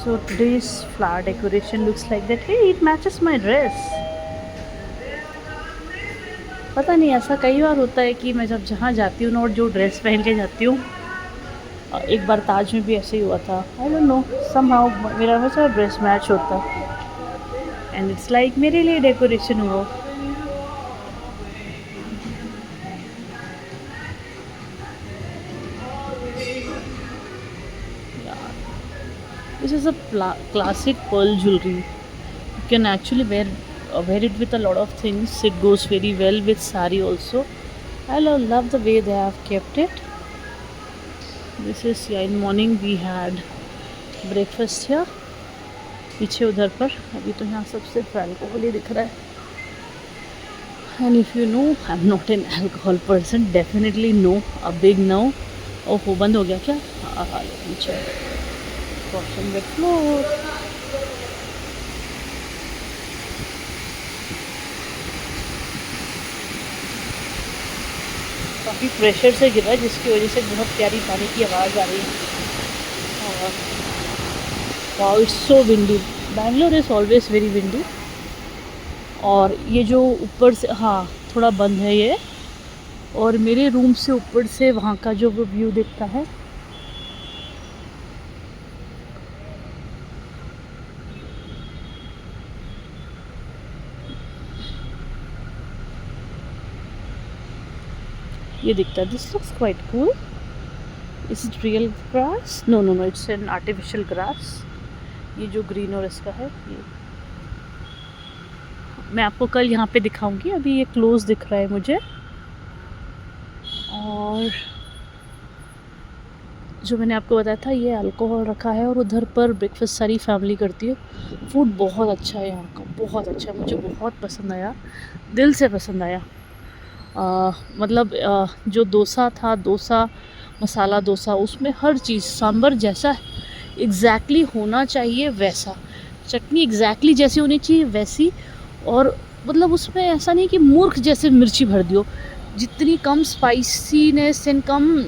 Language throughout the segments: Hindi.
So today's flower decoration looks like that. Hey, it matches my dress. पता नहीं, ऐसा कई बार होता है कि मैं जब जहाँ जाती हूँ ना और जो ड्रेस पहन के जाती हूँ, एक बार ताज में भी ऐसे ही हुआ था। आई डोंट नो, समहाउ मेरा हमेशा ड्रेस मैच होता एंड इट्स लाइक मेरे लिए डेकोरेशन हुआ। This is a classic pearl jewelry. You can actually wear it with a lot of things. It goes very well with sari also. I love the way they have kept it. This is, yeah, in morning we had breakfast here. पीछे उधर पर अभी तो यहाँ सबसे अल्कोहल ही दिख रहा है. And if you know, I'm not an alcohol person. Definitely no. A big no. ओहो, बंद हो गया क्या? let me check. Washing the floor. काफ़ी प्रेशर से गिरा है जिसकी वजह से बहुत प्यारी पानी की आवाज़ आ रही है. Wow, it's so windy. Bangalore is always very windy. और ये जो ऊपर से, हाँ, थोड़ा बंद है ये. और मेरे रूम से ऊपर से वहाँ का जो व्यू दिखता है, ये दिखता है. This looks quite cool. Is it real grass? No no no, it's an artificial grass. ये जो ग्रीन और इसका है, ये मैं आपको कल यहाँ पे दिखाऊंगी. अभी ये क्लोज दिख रहा है मुझे. और जो मैंने आपको बताया था, ये अल्कोहल रखा है और उधर पर ब्रेकफास्ट सारी फैमिली करती है. फूड बहुत अच्छा है यहाँ का, बहुत अच्छा है. मुझे बहुत पसंद आया, दिल से पसंद आया. मतलब जो डोसा था, डोसा, मसाला डोसा, उसमें हर चीज़ सांभर जैसा एग्जैक्टली होना चाहिए वैसा, चटनी एग्जैक्टली जैसी होनी चाहिए वैसी. और मतलब उसमें ऐसा नहीं कि मूर्ख जैसे मिर्ची भर दियो. जितनी कम स्पाइसीनेस एंड कम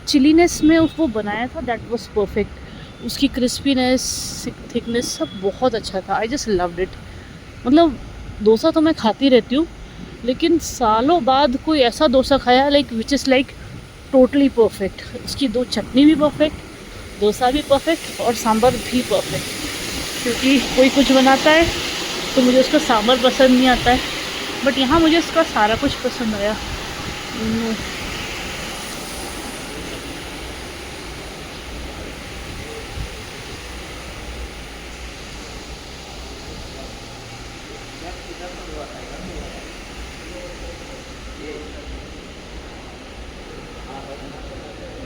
चिलीनेस में उसको बनाया था, दैट वाज परफेक्ट. उसकी क्रिस्पीनेस, थिकनेस सब बहुत अच्छा था. I just loved it. मतलब डोसा तो मैं खाती रहती हूँ, लेकिन सालों बाद कोई ऐसा डोसा खाया like which is like totally perfect. उसकी दो चटनी भी परफेक्ट, डोसा भी परफेक्ट और सांभर भी परफेक्ट. क्योंकि कोई कुछ बनाता है तो मुझे उसका सांभर पसंद नहीं आता है, बट यहाँ मुझे उसका सारा कुछ पसंद आया.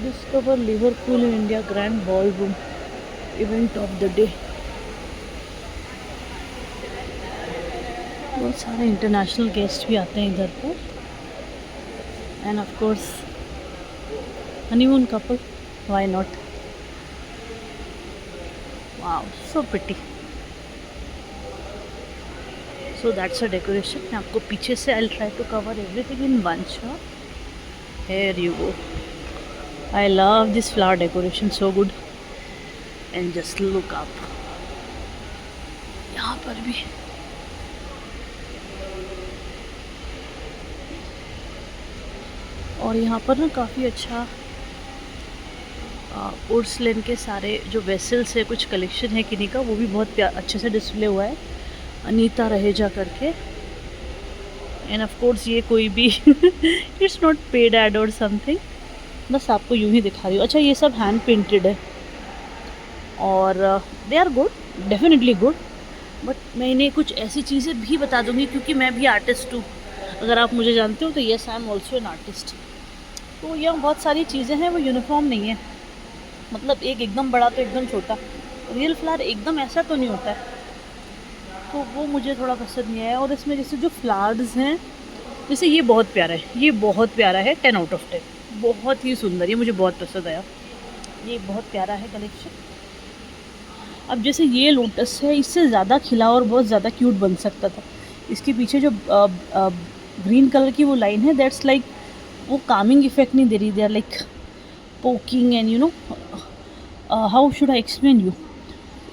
Discover Liverpool in India Grand Ballroom event of the day. बहुत सारे इंटरनेशनल गेस्ट भी आते हैं इधर पर. And of course honeymoon couple, why not. Wow, so pretty. So that's a decoration. मैं आपको पीछे से I will try to cover everything in one shot. Here you go. I love this flower decoration, so good. And just look up. यहाँ पर भी और यहाँ पर ना काफ़ी अच्छा पोर्सलेन के सारे जो वेसल्स है, कुछ कलेक्शन है किन्हीं का, वो भी बहुत अच्छे से डिस्प्ले हुआ है. अनीता रहेजा करके. एंड ऑफ कोर्स ये कोई भी इट्स नॉट पेड एड और समथिंग, बस आपको यूं ही दिखा रही हूँ. अच्छा, ये सब हैंड पेंटेड है और they are good, definitely good. But मैं इन्हें कुछ ऐसी चीज़ें भी बता दूँगी क्योंकि मैं भी आर्टिस्ट हूँ. अगर आप मुझे जानते हो तो yes, I am also an artist. तो यहाँ बहुत सारी चीज़ें हैं वो यूनिफॉर्म नहीं है. मतलब एक एकदम बड़ा तो एकदम छोटा. रियल फ्लावर एकदम ऐसा तो नहीं होता है, तो वो मुझे थोड़ा पसंद नहीं आया. और इसमें जैसे जो फ्लावर्स हैं, जैसे ये बहुत प्यारा है, ये बहुत प्यारा है. 10 आउट ऑफ 10, बहुत ही सुंदर. ये मुझे बहुत पसंद आया. ये बहुत प्यारा है कलेक्शन. अब जैसे ये लोटस है, इससे ज़्यादा खिला और बहुत ज़्यादा क्यूट बन सकता था. इसके पीछे जो ग्रीन कलर की वो लाइन है, दैट्स लाइक वो कामिंग इफेक्ट नहीं दे रही. They are like poking and you know how should I explain you.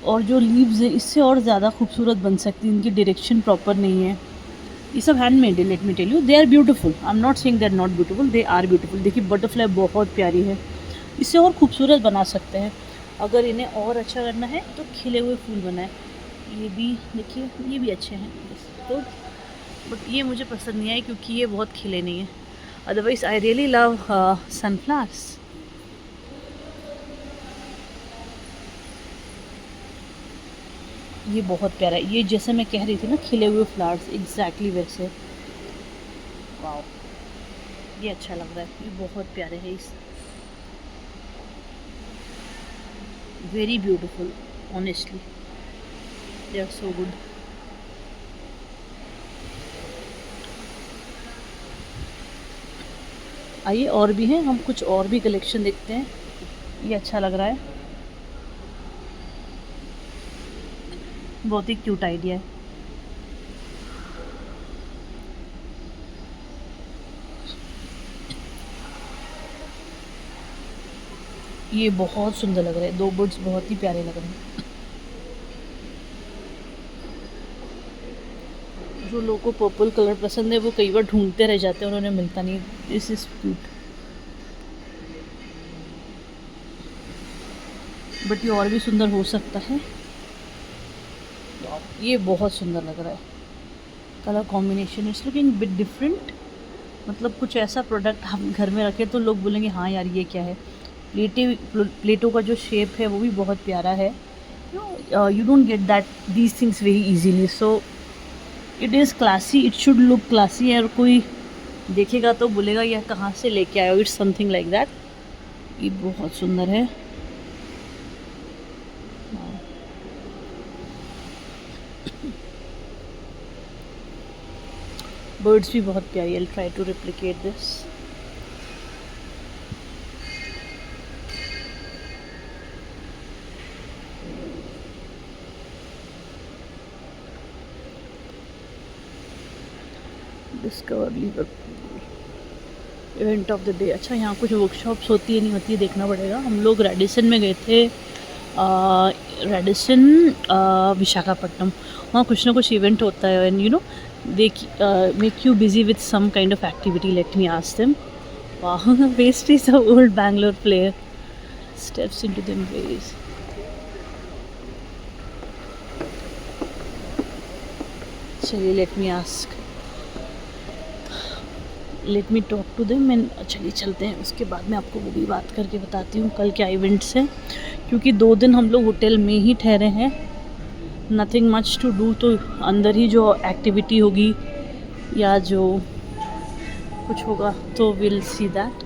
और जो लीव्स है इससे और ज़्यादा खूबसूरत बन सकती है, इनकी डायरेक्शन प्रॉपर नहीं है। ये सब हैंडमेड है, let me tell you, they are beautiful, I am not saying they are not beautiful, they are beautiful. देखिए बटरफ्लाई बहुत प्यारी है, इससे और खूबसूरत बना सकते हैं। अगर इन्हें और अच्छा करना है तो खिले हुए फूल बनाए। ये भी देखिए, ये भी अच्छे हैं तो, बट ये मुझे पसंद नहीं आए क्योंकि ये बहुत खिले नहीं है। Otherwise I really love sunflowers. ये बहुत प्यारा है, ये जैसे मैं कह रही थी ना खिले हुए फ्लावर्स, एग्जैक्टली वैसे। वाओ, ये अच्छा लग रहा है, ये बहुत प्यारे है। Is very beautiful, honestly they are so good. आइए और भी हैं, हम कुछ और भी कलेक्शन देखते हैं। ये अच्छा लग रहा है, बहुत ही क्यूट आइडिया है। ये बहुत सुंदर लग रहा है, दो बर्ड्स बहुत ही प्यारे लग रहे हैं। जो लोगों को पर्पल कलर पसंद है वो कई बार ढूंढते रह जाते हैं और उन्हें मिलता नहीं। दिस इज क्यूट, बट ये और भी सुंदर हो सकता है। ये बहुत सुंदर लग रहा है, colour combination is looking bit different. मतलब कुछ ऐसा प्रोडक्ट हम घर में रखें तो लोग बोलेंगे हाँ यार ये क्या है। प्लेटों का जो शेप है वो भी बहुत प्यारा है। You don't get that these things very easily, so it is classy, it should look classy. और कोई देखेगा तो बोलेगा यह कहाँ से लेके आए हो, इट्स समथिंग लाइक दैट। ये बहुत सुंदर है। बर्ड्स भी बहुत प्यारी, I try to replicate this. Discover Liverpool event of the day. अच्छा, यहाँ कुछ वर्कशॉप्स होती है नहीं होती है देखना पड़ेगा। हम लोग रेडिसन में गए थे, रेडिसन विशाखापट्टनम। वहाँ कुछ ना कुछ इवेंट होता है and you know they make you busy with some kind of activity. Let me ask them. वाह, west is a old Bangalore player steps into the embrace. चलिए, let me talk to them and चलिए चलते हैं। उसके बाद मैं आपको वो भी बात करके बताती हूँ कल क्या इवेंट्स हैं, क्योंकि 2 दिन हम लोग होटल में ही ठहरे हैं, नथिंग मच टू डू। तो अंदर ही जो एक्टिविटी होगी या जो कुछ होगा तो will see that.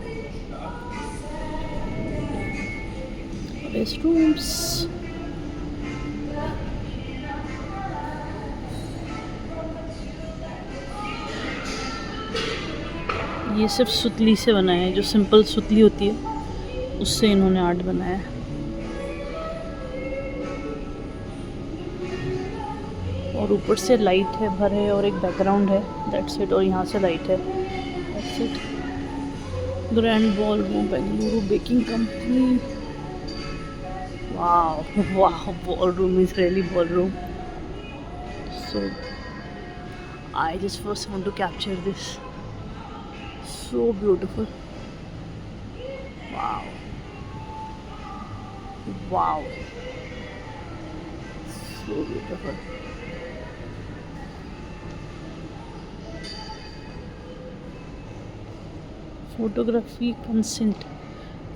Rest rooms, ये सिर्फ सुतली से बना है, जो सिंपल सुतली होती है उससे इन्होंने आर्ट बनाया है। और ऊपर से लाइट है भर है और एक बैकग्राउंड है, दैट्स इट। और यहाँ से लाइट है, that's it. Grand ball room, Bengaluru Baking Company. वाह वाह, ball room is really ball room. So I just first want to capture this, so beautiful. Wow, wow, so beautiful. Photography consent,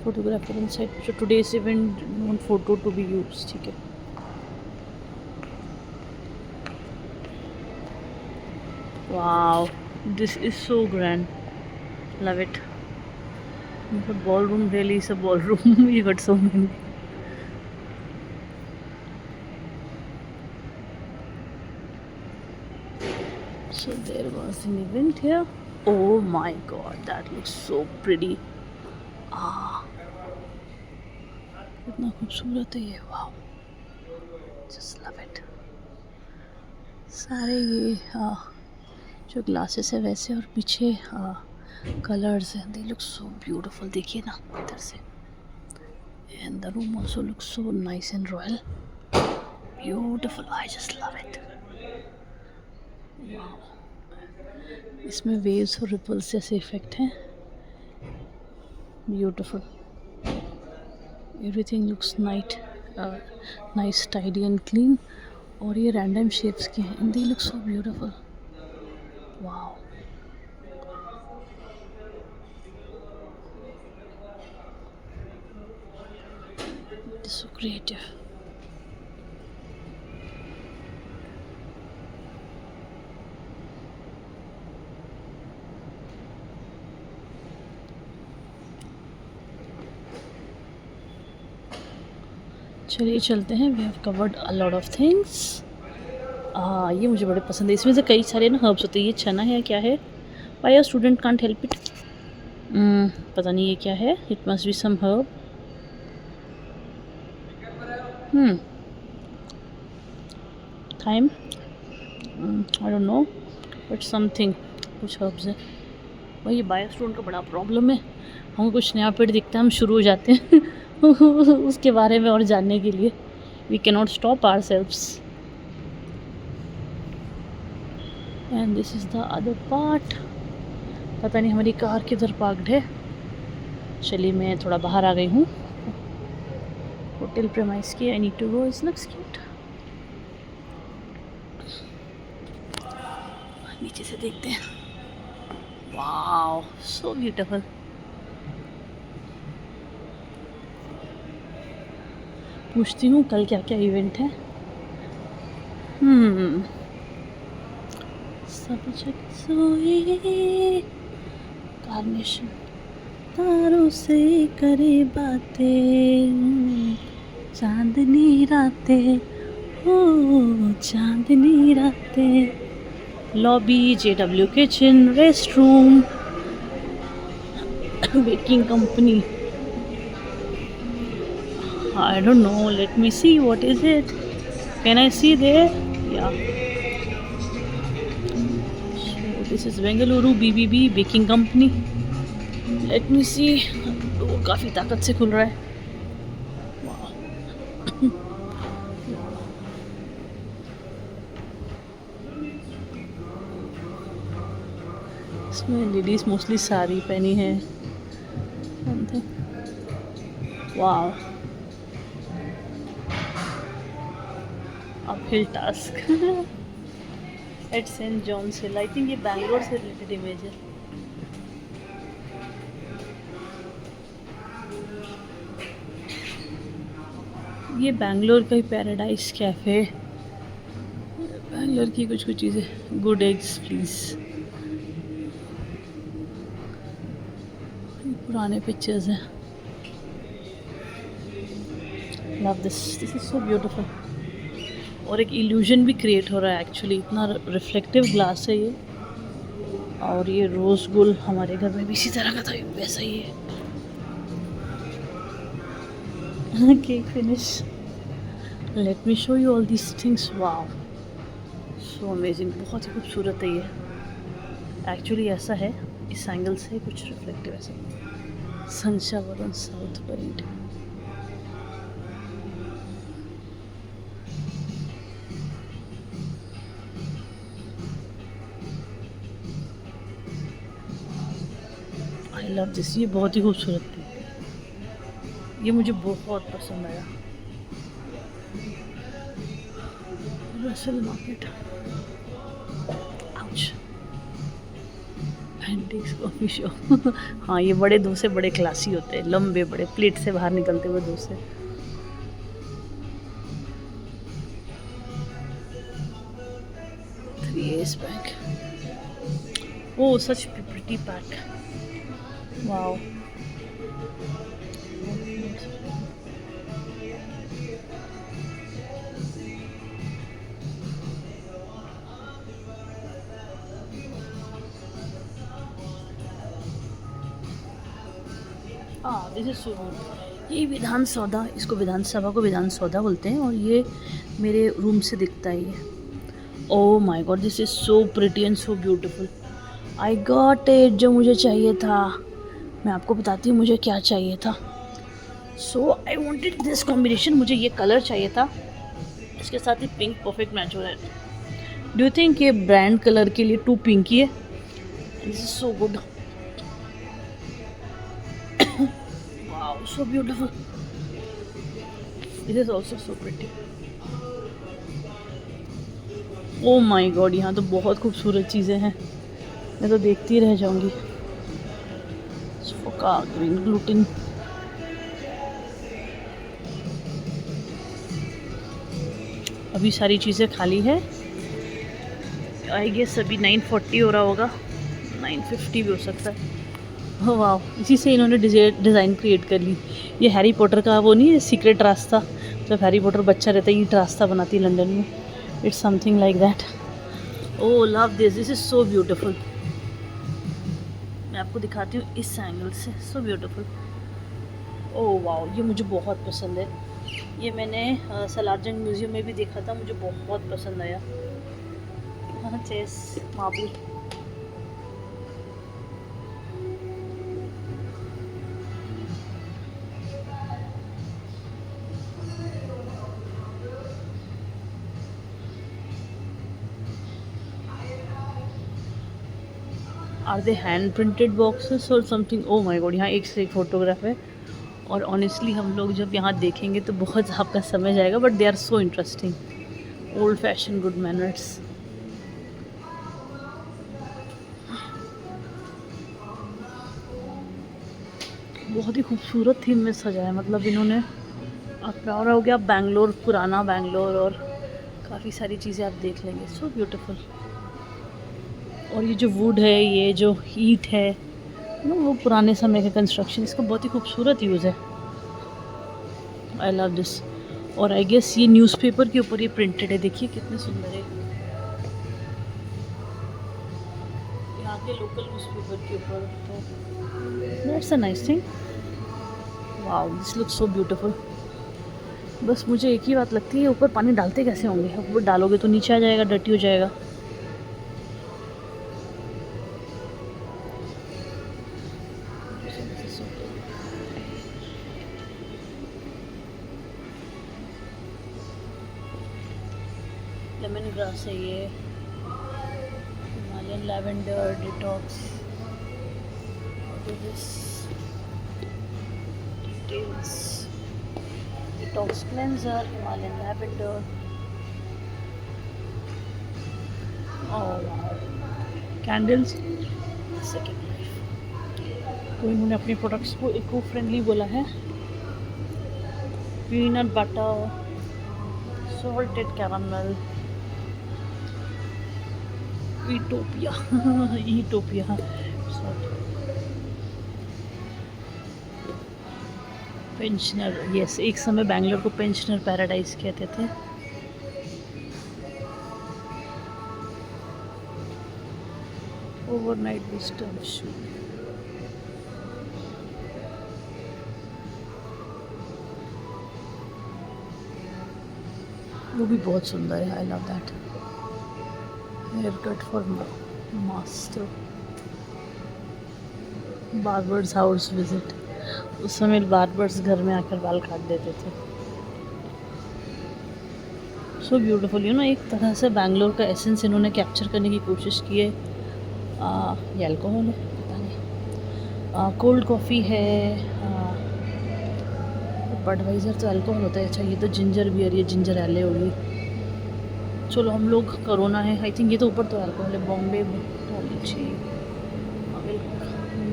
photographer on site. So today's event want photo to be used, ठीक है। Wow, this is so grand. Love it. The ballroom really is a ballroom. We got so many. So there was an event here. Oh my god, that looks so pretty. कितना खूबसूरत है ये, वाह, just love it. सारे ये जो ग्लासेस है वैसे, और पीछे कलर्स हैं, दे लुक सो ब्यूटीफुल। देखिए ना इधर से, and the room also look so nice and royal. Beautiful, I just love it. इसमें वेव्स और रिपल्स जैसे इफेक्ट हैं। Beautiful, everything looks nice, tidy and clean. और ये रैंडम शेप्स के हैं, they look so beautiful. Wow, so creative. चलिए चलते हैं, we have covered a lot of things. ये मुझे बड़े पसंद है, इसमें से कई सारे ना हर्ब्स होते हैं। ये चना है, क्या है? Why a student can't help it. पता नहीं ये क्या है, it must be some herb. Thyme, I don't know, but something, कुछ हर्ब्स है। भाई ये बायो स्टूडेंट का बड़ा प्रॉब्लम है, हमको कुछ नया पेड़ दिखता है हम शुरू हो जाते हैं उसके बारे में और जानने के लिए। We can not stop ourselves. And this is the other part. पता नहीं हमारी कार किधर पार्क्ड है। चलिए मैं थोड़ा बाहर आ गई हूँ होटल प्रेमाइस की। I need to go, it's looks cute. नीचे से देखते हैं। Wow, so beautiful. पूछती हूँ कल क्या क्या इवेंट है। सब जगह सोए कार्नेशन, तारों से करे बातें, चांदनी रातें, ओ चांदनी रातें। Lobby, JW kitchen, rest room, baking company. I don't know, let me see, what is it? Can I see there? Yeah. So this is Bengaluru BBB Baking Company. Let me see. वो काफ़ी ताकत से खुल रहा है। इसमें लेडीज मोस्टली साड़ी पहनी है। Wow, uphill task at saint John's hill. I think ये बैंगलोर से रिलेटेड इमेज है। ये बैंगलोर का ही पैराडाइज कैफ़े। बैंगलोर की कुछ कुछ चीज़ें। Good eggs please. पुराने पिक्चर्स हैं। Love this, this is so beautiful. और एक इल्यूजन भी क्रिएट हो रहा है एक्चुअली, इतना रिफ्लेक्टिव ग्लास है ये। और ये रोज़ गोल हमारे घर में भी इसी तरह का था, वैसा ही है। Cake finish. Let me show you all these things. Wow, so amazing, बहुत ही खूबसूरत है ये। एक्चुअली ऐसा है, इस एंगल से कुछ रिफ्लेक्टिव ऐसा। Sunshower on South Parade. I love this, ये बहुत ही खूबसूरत थी, ये मुझे बहुत पसंद आया। Russell market, ouch. Antics coffee shop. हाँ, ये बड़े दूर से बड़े क्लासी होते हैं, लंबे बड़े प्लेट से बाहर निकलते हुए दूर से। Yes, bag. Oh, such pretty pack. Wow. This is so good. ये विधान सौदा, इसको विधानसभा को विधान सौदा बोलते हैं, और ये मेरे रूम से दिखता है ये। ओह my God, this is so pretty and so beautiful. I got it, जो मुझे चाहिए था। मैं आपको बताती हूँ मुझे क्या चाहिए था। सो आई वांटेड दिस कॉम्बिनेशन, मुझे ये कलर चाहिए था। इसके साथ ही पिंक परफेक्ट मैच हो रहा है। डू यू थिंक ये ब्रांड कलर के लिए टू पिंकी है? This is so good, wow so beautiful, this is also so pretty. Oh my god, यहाँ तो बहुत खूबसूरत चीज़ें हैं, मैं तो देखती रह जाऊंगी। फोका ग्रीन ग्लूटेन, अभी सारी चीज़ें खाली है। आई गेस अभी 9:40 हो रहा होगा, 9:50 भी हो सकता है। हो वाह, इसी से इन्होंने डिज़ाइन क्रिएट कर ली। ये हैरी पॉटर का वो नहीं है सीक्रेट रास्ता, जब हैरी पॉटर बच्चा रहता है ये रास्ता बनाती है लंदन में, it's something like that. Oh love this, this is so beautiful. मैं आपको दिखाती हूँ इस एंगल से, सो ब्यूटीफुल। ओह वाह, ये मुझे बहुत पसंद है। ये मैंने सलारजंग म्यूज़ियम में भी देखा था, मुझे बहुत पसंद आया। हाँ, chess marble, are they hand printed boxes और समथिंग? ओह माय गॉड, यहाँ एक से एक फोटोग्राफ है। और ऑनेस्टली हम लोग जब यहाँ देखेंगे तो बहुत आपका समय जाएगा, but they are so interesting. Old fashion good manners. बहुत ही खूबसूरत थीम में सजाया, मतलब इन्होंने, आप प्यारा हो गया बैंगलोर, पुराना बैंगलोर, और काफ़ी सारी चीज़ें आप देख लेंगे, सो ब्यूटीफुल। और ये जो वुड है, ये जो ईंट है ना, वो पुराने समय के कंस्ट्रक्शन, इसका बहुत ही खूबसूरत यूज़ है। I love this. और आई गेस ये न्यूज़पेपर के ऊपर ये प्रिंटेड है, देखिए कितने सुंदर है, यहाँ के लोकल न्यूज़पेपर के ऊपर। तो that's a nice thing. Wow, this looks so beautiful. बस मुझे एक ही बात लगती है, ऊपर पानी डालते कैसे होंगे? ऊपर डालोगे तो नीचे आ जाएगा, डर्टी हो जाएगा। लेमन ग्रास है ये, Himalayan lavender detox, details, detox cleanser, Himalayan lavender. Candles, second life. तो इन्होंने अपने प्रोडक्ट्स को इको फ्रेंडली बोला है। Peanut butter, salted caramel, Eatopia Eatopia, pensioner, yes, एक समय बैंगलोर को पेंशनर पैराडाइज कहते थे। ओवरनाइट विस्टम शू, वो भी बहुत सुंदर है, I love that. Hair cut for master, barbers house visit, उस समय बार्बर्स घर में आकर बाल काट देते थे। सो ब्यूटीफुल, यू नो, एक तरह से बैंगलोर का एसेंस इन्होंने कैप्चर करने की कोशिश की है। ये अल्कोहल है, पता नहीं। कोल्ड कॉफ़ी है, बडवाइज़र तो अल्कोहल होता है। अच्छा, ये तो जिंजर बियर, ये जिंजर एले होगी। चलो हम लोग, कोरोना है आई थिंक, ये तो ऊपर तो अल्कोहल है। बॉम्बे टॉलीची,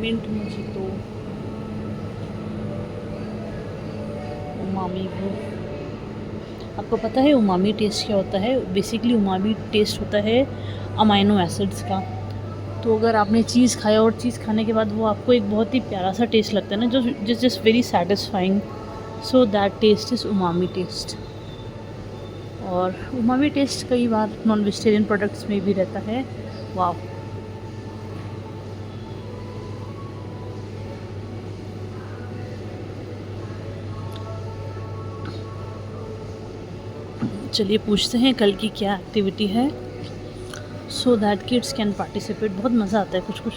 मिंट मोजितो, उमामी ब्रू। आपको पता है उमामी टेस्ट क्या होता है? बेसिकली उमामी टेस्ट होता है अमाइनो एसिड्स का। तो अगर आपने चीज़ खाया और चीज़ खाने के बाद वो आपको एक बहुत ही प्यारा सा टेस्ट लगता है ना, जो just very satisfying, so that taste is umami taste. और उमामी टेस्ट कई बार नॉन वेजिटेरियन प्रोडक्ट्स में भी रहता है। वाह, चलिए पूछते हैं कल की क्या एक्टिविटी है, so that kids can participate. बहुत मज़ा आता है, कुछ कुछ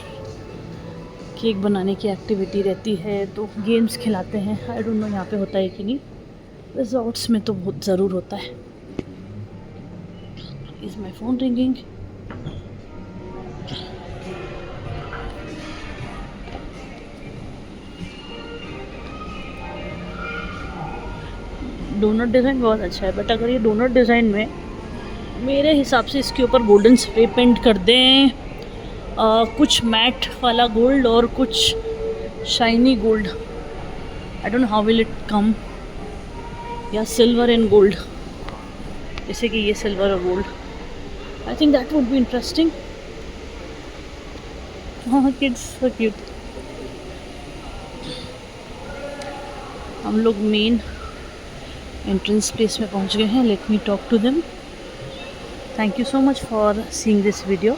केक बनाने की एक्टिविटी रहती है, तो गेम्स खिलाते हैं। आई डोंट नो यहाँ पे होता है कि नहीं, रिजॉर्ट्स में तो बहुत ज़रूर होता है। Is my phone ringing? Doughnut design बहुत अच्छा है, बट अगर ये डोनट डिज़ाइन में मेरे हिसाब से इसके ऊपर गोल्डन स्प्रे पेंट कर दें, कुछ मैट वाला गोल्ड और कुछ shiny gold, I don't know how will it come, या सिल्वर एंड गोल्ड, जैसे कि ये सिल्वर और gold, I think that would be interesting. हाँ किड्स सो क्यूट। हम लोग मेन एंट्रेंस प्लेस में पहुंच गए हैं। Let me talk to them. Thank you so much for seeing this video.